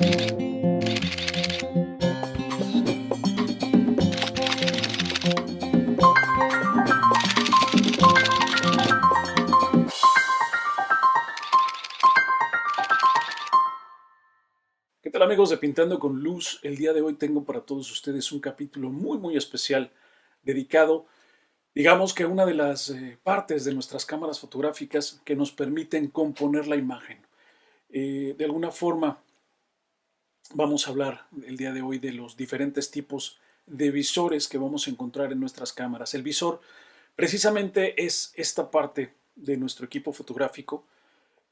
¿Qué tal, amigos de Pintando con Luz? El día de hoy tengo para todos ustedes un capítulo muy especial dedicado, digamos que a una de las partes de nuestras cámaras fotográficas que nos permiten componer la imagen. De alguna forma vamos a hablar el día de hoy de los diferentes tipos de visores que vamos a encontrar en nuestras cámaras. El visor precisamente es esta parte de nuestro equipo fotográfico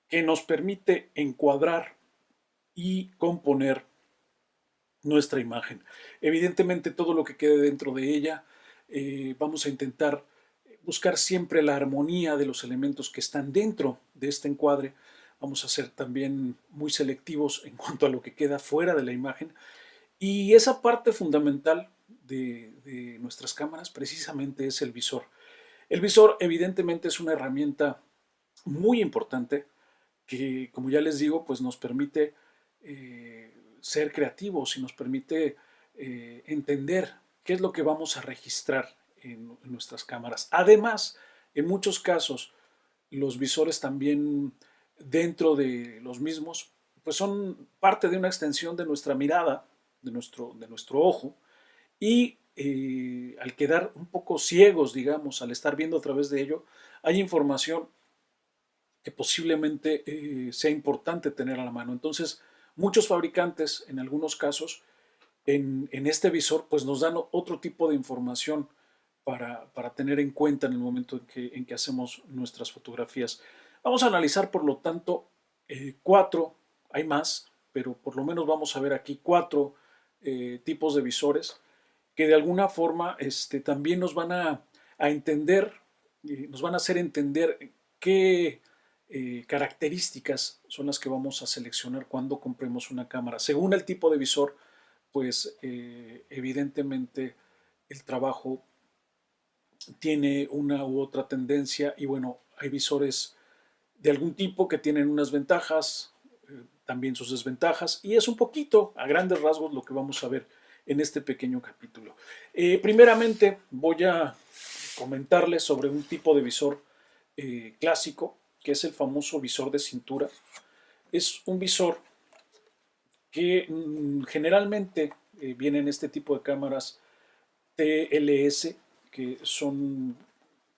que nos permite encuadrar y componer nuestra imagen. Evidentemente todo lo que quede dentro de ella, vamos a intentar buscar siempre la armonía de los elementos que están dentro de este encuadre. Vamos a ser también muy selectivos en cuanto a lo que queda fuera de la imagen. Y esa parte fundamental de nuestras cámaras precisamente es el visor. El visor evidentemente es una herramienta muy importante que, como ya les digo, pues nos permite ser creativos y nos permite entender qué es lo que vamos a registrar en nuestras cámaras. Además, en muchos casos, los visores también dentro de los mismos, pues son parte de una extensión de nuestra mirada, de nuestro ojo, y al quedar un poco ciegos, digamos, al estar viendo a través de ello, hay información que posiblemente sea importante tener a la mano. Entonces, muchos fabricantes, en algunos casos, en este visor, pues nos dan otro tipo de información para tener en cuenta en el momento en que hacemos nuestras fotografías. Vamos a analizar, por lo tanto, cuatro, hay más, pero por lo menos vamos a ver aquí cuatro tipos de visores que de alguna forma también nos van a entender, nos van a hacer entender qué características son las que vamos a seleccionar cuando compremos una cámara. Según el tipo de visor, pues evidentemente el trabajo tiene una u otra tendencia y bueno, hay visores de algún tipo que tienen unas ventajas, también sus desventajas, y es un poquito, a grandes rasgos, lo que vamos a ver en este pequeño capítulo. Primeramente voy a comentarles sobre un tipo de visor clásico, que es el famoso visor de cintura. Es un visor que generalmente viene en este tipo de cámaras TLS, que son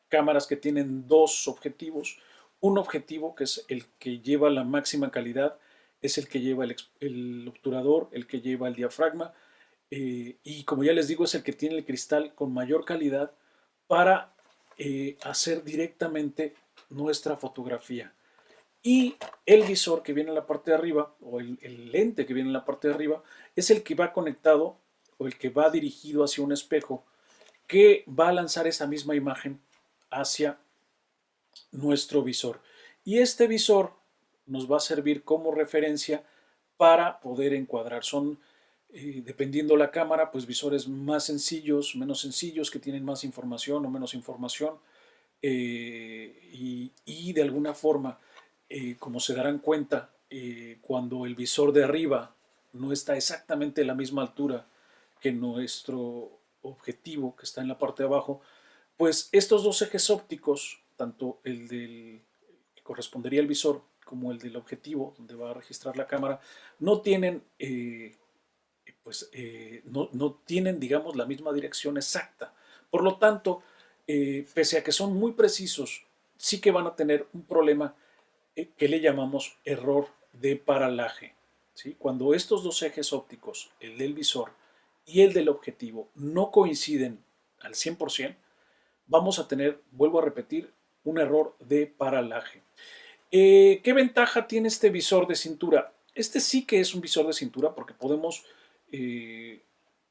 cámaras que tienen dos objetivos. Un objetivo, que es el que lleva la máxima calidad, es el que lleva el obturador, el que lleva el diafragma, y como ya les digo, es el que tiene el cristal con mayor calidad para hacer directamente nuestra fotografía. Y el visor que viene en la parte de arriba, o el lente que viene en la parte de arriba, es el que va conectado o el que va dirigido hacia un espejo que va a lanzar esa misma imagen hacia nuestro visor. Y este visor nos va a servir como referencia para poder encuadrar. Son, dependiendo la cámara, pues visores más sencillos, menos sencillos, que tienen más información o menos información. Y de alguna forma, como se darán cuenta, cuando el visor de arriba no está exactamente a la misma altura que nuestro objetivo, que está en la parte de abajo, pues estos dos ejes ópticos, tanto el del que correspondería al visor como el del objetivo, donde va a registrar la cámara, no tienen, no tienen, digamos, la misma dirección exacta. Por lo tanto, pese a que son muy precisos, sí que van a tener un problema que le llamamos error de paralaje. ¿Sí? Cuando estos dos ejes ópticos, el del visor y el del objetivo, no coinciden al 100%, vamos a tener, vuelvo a repetir, un error de paralaje. ¿Qué ventaja tiene este visor de cintura? Este sí que es un visor de cintura porque podemos,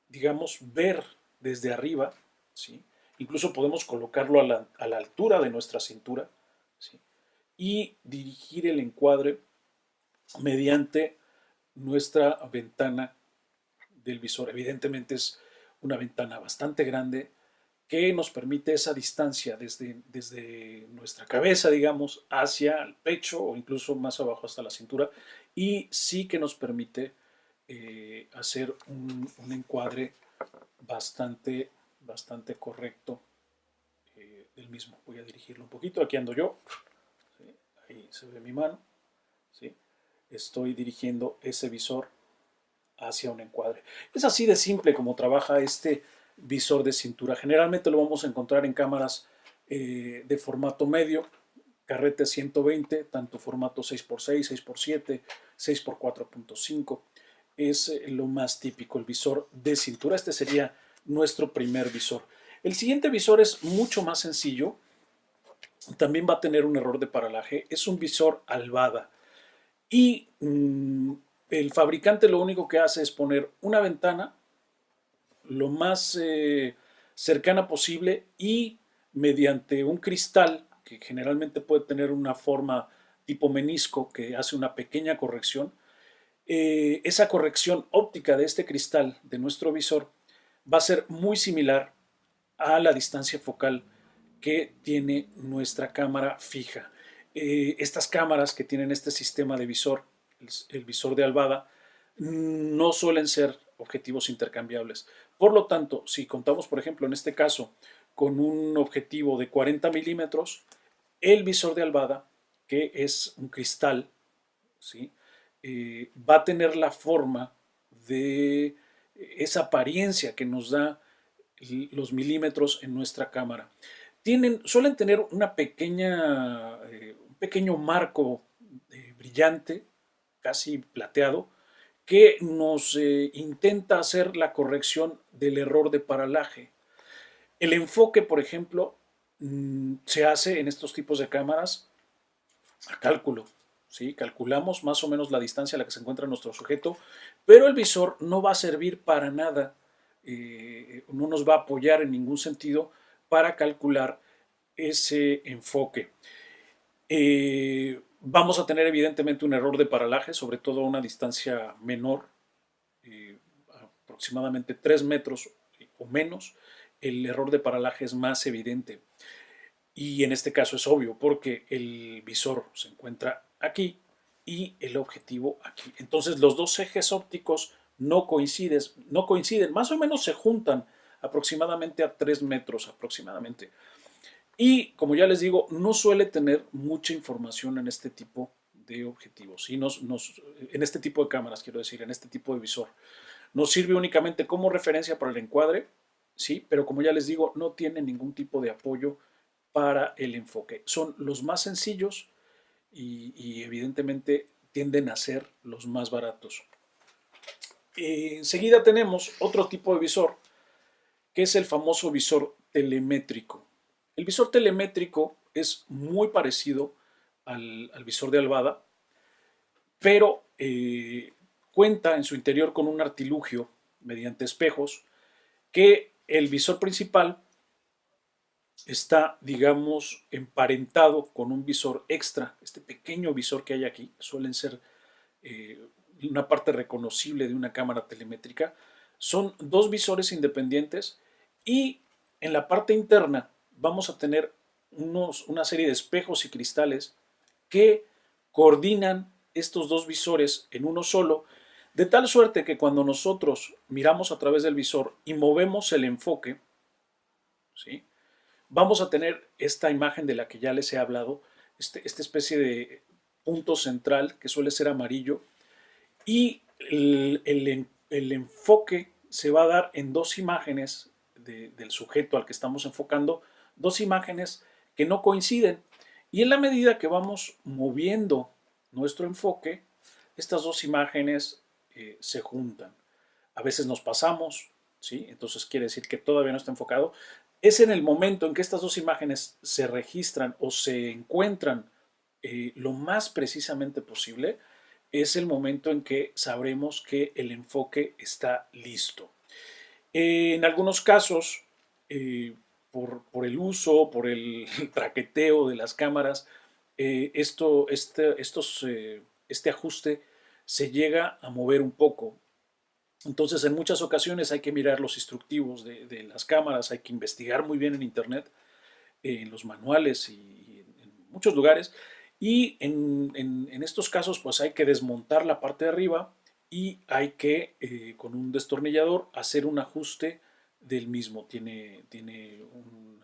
digamos, ver desde arriba, ¿sí? Incluso podemos colocarlo a la altura de nuestra cintura, ¿sí? Y dirigir el encuadre mediante nuestra ventana del visor. Evidentemente es una ventana bastante grande que nos permite esa distancia desde nuestra cabeza, digamos, hacia el pecho o incluso más abajo hasta la cintura, y sí que nos permite hacer un encuadre bastante correcto del mismo. Voy a dirigirlo un poquito, aquí ando yo, ¿sí? Ahí se ve mi mano, ¿sí? Estoy dirigiendo ese visor hacia un encuadre. Es así de simple como trabaja este visor de cintura. Generalmente lo vamos a encontrar en cámaras de formato medio, carrete 120, tanto formato 6x6, 6x7, 6x4.5. Es lo más típico, el visor de cintura. Este sería nuestro primer visor. El siguiente visor es mucho más sencillo. También va a tener un error de paralaje. Es un visor Albada. Y el fabricante lo único que hace es poner una ventana lo más cercana posible y mediante un cristal que generalmente puede tener una forma tipo menisco que hace una pequeña corrección, esa corrección óptica de este cristal de nuestro visor va a ser muy similar a la distancia focal que tiene nuestra cámara fija. Estas cámaras que tienen este sistema de visor, el visor de Albada, no suelen ser objetivos intercambiables. Por lo tanto, si contamos, por ejemplo, en este caso, con un objetivo de 40 milímetros, el visor de Albada, que es un cristal, ¿sí? Va a tener la forma de esa apariencia que nos da los milímetros en nuestra cámara. Suelen tener una un pequeño marco brillante, casi plateado, que nos intenta hacer la corrección del error de paralaje. El enfoque, por ejemplo, se hace en estos tipos de cámaras a cálculo. ¿Sí? Calculamos más o menos la distancia a la que se encuentra nuestro sujeto, pero el visor no va a servir para nada, no nos va a apoyar en ningún sentido para calcular ese enfoque. Vamos a tener evidentemente un error de paralaje, sobre todo a una distancia menor, aproximadamente 3 metros o menos. El error de paralaje es más evidente. Y en este caso es obvio porque el visor se encuentra aquí y el objetivo aquí. Entonces los dos ejes ópticos no coinciden, más o menos se juntan aproximadamente a 3 metros aproximadamente. Y como ya les digo, no suele tener mucha información en este tipo de objetivos, y en este tipo de cámaras, quiero decir, en este tipo de visor. Nos sirve únicamente como referencia para el encuadre, ¿sí? Pero como ya les digo, no tiene ningún tipo de apoyo para el enfoque. Son los más sencillos y evidentemente tienden a ser los más baratos. Enseguida tenemos otro tipo de visor, que es el famoso visor telemétrico. El visor telemétrico es muy parecido al visor de Albada, pero cuenta en su interior con un artilugio mediante espejos que el visor principal está, digamos, emparentado con un visor extra. Este pequeño visor que hay aquí suelen ser una parte reconocible de una cámara telemétrica. Son dos visores independientes y en la parte interna vamos a tener una serie de espejos y cristales que coordinan estos dos visores en uno solo, de tal suerte que cuando nosotros miramos a través del visor y movemos el enfoque, ¿sí?, vamos a tener esta imagen de la que ya les he hablado, esta especie de punto central que suele ser amarillo, y el enfoque se va a dar en dos imágenes del sujeto al que estamos enfocando, dos imágenes que no coinciden. Y en la medida que vamos moviendo nuestro enfoque, estas dos imágenes se juntan. A veces nos pasamos, ¿sí? Entonces quiere decir que todavía no está enfocado. Es en el momento en que estas dos imágenes se registran o se encuentran lo más precisamente posible, es el momento en que sabremos que el enfoque está listo. En algunos casos, por el uso, por el traqueteo de las cámaras, este ajuste se llega a mover un poco. Entonces, en muchas ocasiones hay que mirar los instructivos de las cámaras, hay que investigar muy bien en internet, en los manuales y en muchos lugares. Y en estos casos, pues hay que desmontar la parte de arriba y hay que, con un destornillador, hacer un ajuste del mismo. Tiene un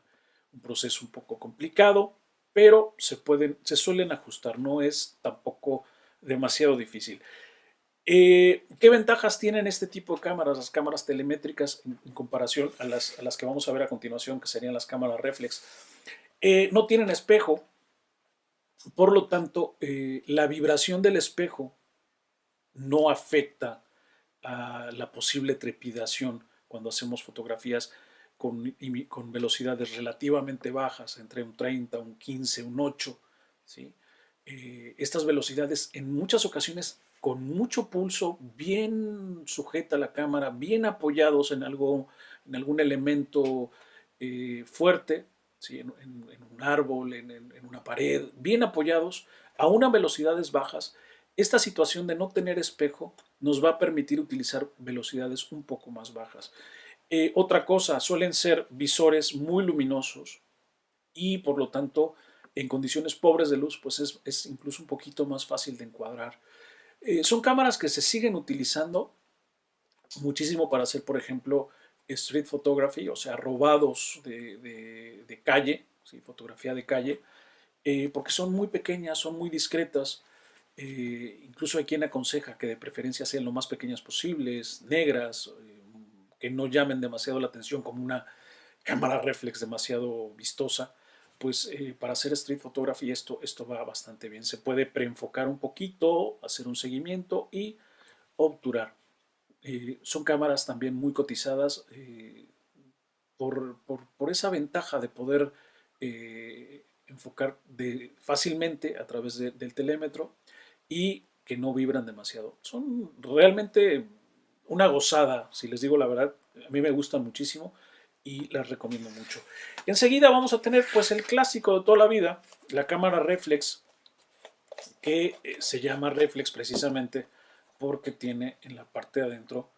proceso un poco complicado, pero se suelen ajustar, no es tampoco demasiado difícil. ¿Qué ventajas tienen este tipo de cámaras, las cámaras telemétricas, en comparación a las que vamos a ver a continuación, que serían las cámaras reflex? No tienen espejo, por lo tanto, la vibración del espejo no afecta a la posible trepidación cuando hacemos fotografías con velocidades relativamente bajas, entre un 30, un 15, un 8. ¿Sí? Estas velocidades en muchas ocasiones con mucho pulso, bien sujeta la cámara, bien apoyados en algún elemento fuerte, ¿sí? En un árbol, en una pared, bien apoyados, a unas velocidades bajas. Esta situación de no tener espejo nos va a permitir utilizar velocidades un poco más bajas. Otra cosa, suelen ser visores muy luminosos y por lo tanto en condiciones pobres de luz pues es incluso un poquito más fácil de encuadrar. Son cámaras que se siguen utilizando muchísimo para hacer, por ejemplo, street photography, o sea, robados de calle, ¿sí? Fotografía de calle, porque son muy pequeñas, son muy discretas. Incluso hay quien aconseja que de preferencia sean lo más pequeñas posibles, negras, que no llamen demasiado la atención como una cámara reflex demasiado vistosa. Pues para hacer street photography esto va bastante bien. Se puede preenfocar un poquito, hacer un seguimiento y obturar. Son cámaras también muy cotizadas por esa ventaja de poder enfocar fácilmente a través del telémetro y que no vibran demasiado. Son realmente una gozada, si les digo la verdad, a mí me gustan muchísimo y las recomiendo mucho. Enseguida vamos a tener pues el clásico de toda la vida, la cámara reflex, que se llama reflex precisamente porque tiene en la parte de adentro,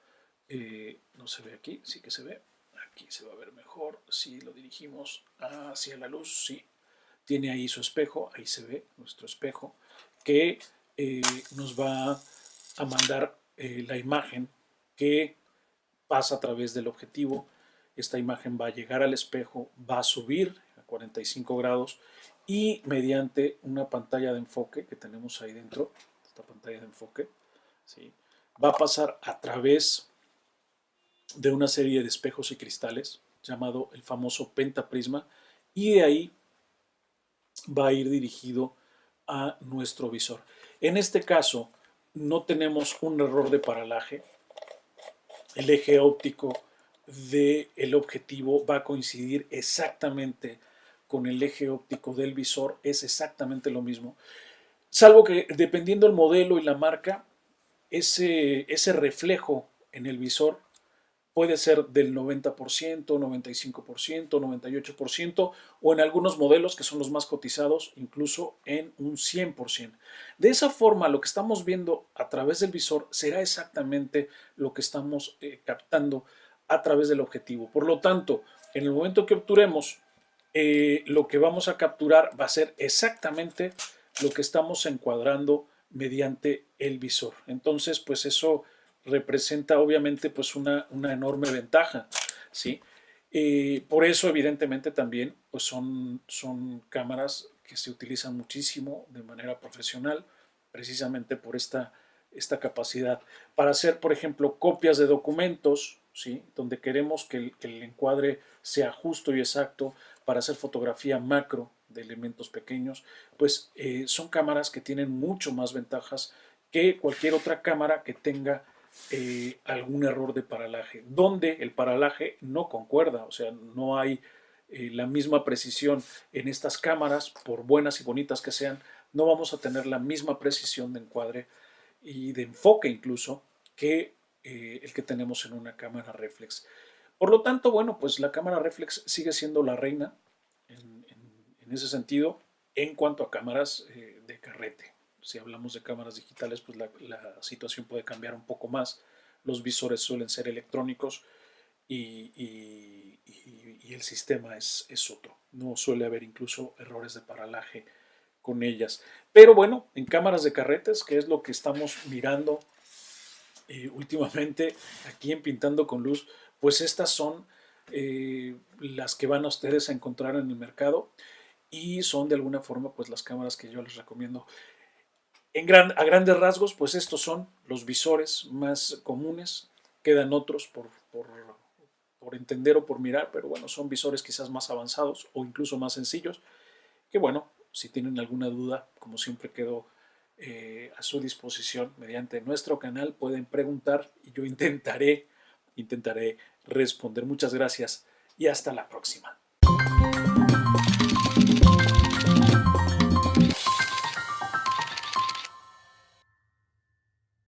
no se ve aquí, sí que se ve, aquí se va a ver mejor, si lo dirigimos hacia la luz, sí, tiene ahí su espejo, ahí se ve nuestro espejo, que nos va a mandar la imagen que pasa a través del objetivo. Esta imagen va a llegar al espejo, va a subir a 45 grados y mediante una pantalla de enfoque que tenemos ahí dentro, esta pantalla de enfoque, ¿sí? Va a pasar a través de una serie de espejos y cristales llamado el famoso pentaprisma y de ahí va a ir dirigido a nuestro visor. En este caso no tenemos un error de paralaje, el eje óptico del objetivo va a coincidir exactamente con el eje óptico del visor, es exactamente lo mismo, salvo que dependiendo del modelo y la marca, ese reflejo en el visor puede ser del 90%, 95%, 98% o en algunos modelos que son los más cotizados, incluso en un 100%. De esa forma, lo que estamos viendo a través del visor será exactamente lo que estamos captando a través del objetivo. Por lo tanto, en el momento que obturemos, lo que vamos a capturar va a ser exactamente lo que estamos encuadrando mediante el visor. Entonces, pues eso representa obviamente pues una enorme ventaja, ¿sí? Por eso evidentemente también pues son cámaras que se utilizan muchísimo de manera profesional, precisamente por esta capacidad. Para hacer, por ejemplo, copias de documentos, ¿sí? Donde queremos que el encuadre sea justo y exacto, para hacer fotografía macro de elementos pequeños, pues son cámaras que tienen mucho más ventajas que cualquier otra cámara que tenga algún error de paralaje, donde el paralaje no concuerda, o sea, no hay la misma precisión en estas cámaras, por buenas y bonitas que sean, no vamos a tener la misma precisión de encuadre y de enfoque incluso que el que tenemos en una cámara reflex. Por lo tanto, bueno, pues la cámara reflex sigue siendo la reina en ese sentido en cuanto a cámaras de carrete. Si hablamos de cámaras digitales, pues la situación puede cambiar un poco más. Los visores suelen ser electrónicos y el sistema es otro. No suele haber incluso errores de paralaje con ellas. Pero bueno, en cámaras de carretes, que es lo que estamos mirando últimamente aquí en Pintando con Luz, pues estas son las que van a ustedes a encontrar en el mercado y son de alguna forma pues las cámaras que yo les recomiendo. A grandes rasgos, pues estos son los visores más comunes. Quedan otros por entender o por mirar, pero bueno, son visores quizás más avanzados o incluso más sencillos. Que bueno, si tienen alguna duda, como siempre quedo a su disposición mediante nuestro canal. Pueden preguntar y yo intentaré responder. Muchas gracias y hasta la próxima.